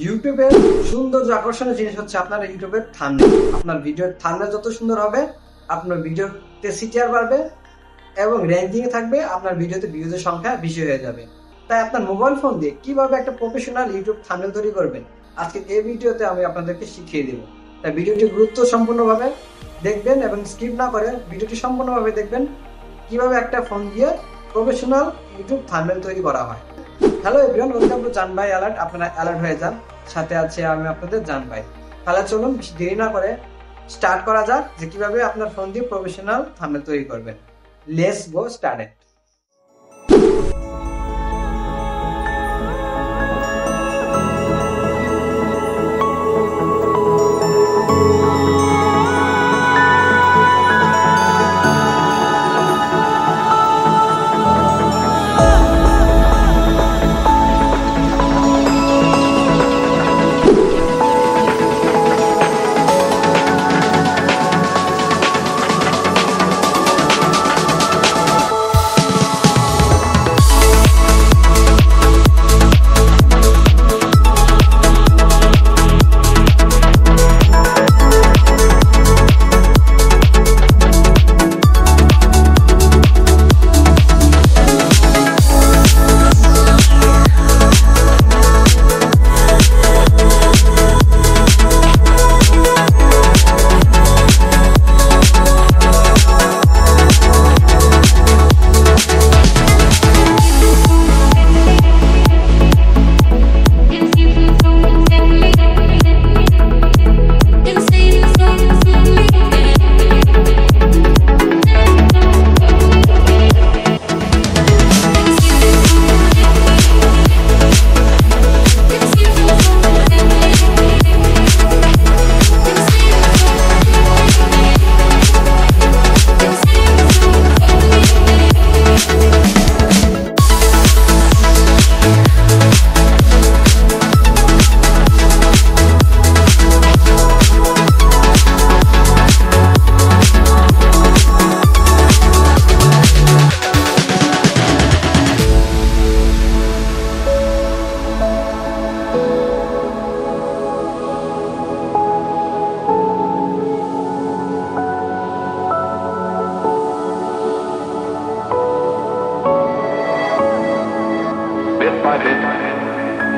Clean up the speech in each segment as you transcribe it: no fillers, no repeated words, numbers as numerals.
ইউটিউবের সৌন্দর্য আকর্ষণীয় জিনিস হচ্ছে আপনার ইউটিউবের থাম্বনেল। আপনার ভিডিওর থাম্বনেল যত সুন্দর হবে, আপনার ভিডিওতে সিটিআর বাড়বে এবং র্যাঙ্কিং এ থাকবে, আপনার ভিডিওতে ভিউজের সংখ্যা বেশি হয়ে যাবে। তাই আপনার মোবাইল ফোন দিয়ে কিভাবে একটা প্রফেশনাল ইউটিউব থাম্বনেল তৈরি করবেন, আজকে এই ভিডিওতে আমি আপনাদেরকে শিখিয়ে দেব। তাই ভিডিওটি গুরুত্ব সম্পূর্ণভাবে দেখবেন এবং স্কিপ না করে ভিডিওটি সম্পূর্ণভাবে দেখবেন কিভাবে একটা ফোন দিয়ে প্রফেশনাল ইউটিউব থাম্বনেল তৈরি করা হয়। হ্যালো এভরিওয়ান, ওয়েলকাম টু জান ভাই অ্যালার্ট। আপনারা অ্যালার্ট হয়ে যান, সাথে আছে আমি আপনাদের জান ভাই। তাহলে চলুন দেরি না করে স্টার্ট করা যাক যে কিভাবে আপনার ফোন দিয়ে প্রফেশনাল থাম্বনেল তৈরি করবেন। Let's go started. Bit by bit,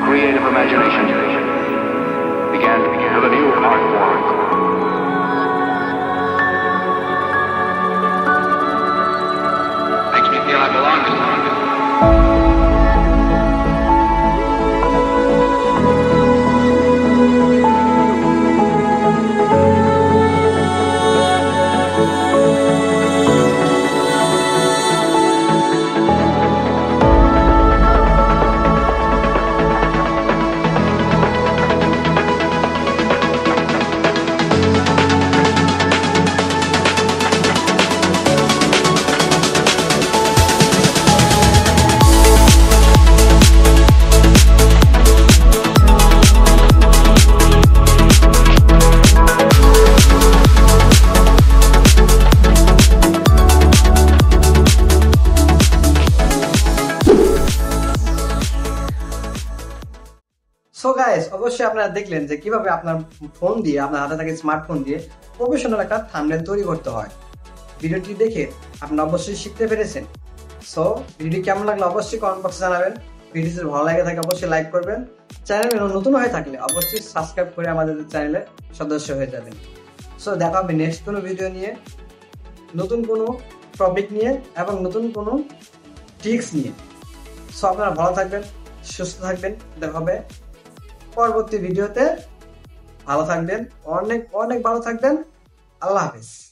creative imagination began with a new art form. Makes me feel I belong to something. So guys, অবশ্যই আপনারা দেখলেন যে কিভাবে আপনার ফোন দিয়ে, আপনার হাতে থাকা স্মার্টফোন দিয়ে প্রফেশনাল একটা থাম্বনেল তৈরি করতে হয়। ভিডিওটি দেখে আপনারা অবশ্যই শিখতে পেরেছেন। সো ভিডিওটি কেমন লাগলো অবশ্যই কমেন্ট বক্সে জানাবেন। ভিডিও যদি ভালো লাগে থাকে অবশ্যই লাইক করবেন। চ্যানেলে নতুন হয়ে থাকলে অবশ্যই সাবস্ক্রাইব করে আমাদের চ্যানেলের সদস্য হয়ে যাবেন। সো দেখা হবে নেক্সট কোনো ভিডিও নিয়ে, নতুন কোনো টপিক নিয়ে এবং নতুন কোনো ট্রিক্স নিয়ে। সো আপনারা ভালো থাকবেন, সুস্থ থাকবেন। দেখা হবে পরবর্তী ভিডিওতে। ভালো থাকবেন, অনেক অনেক ভালো থাকবেন। আল্লাহ হাফেজ।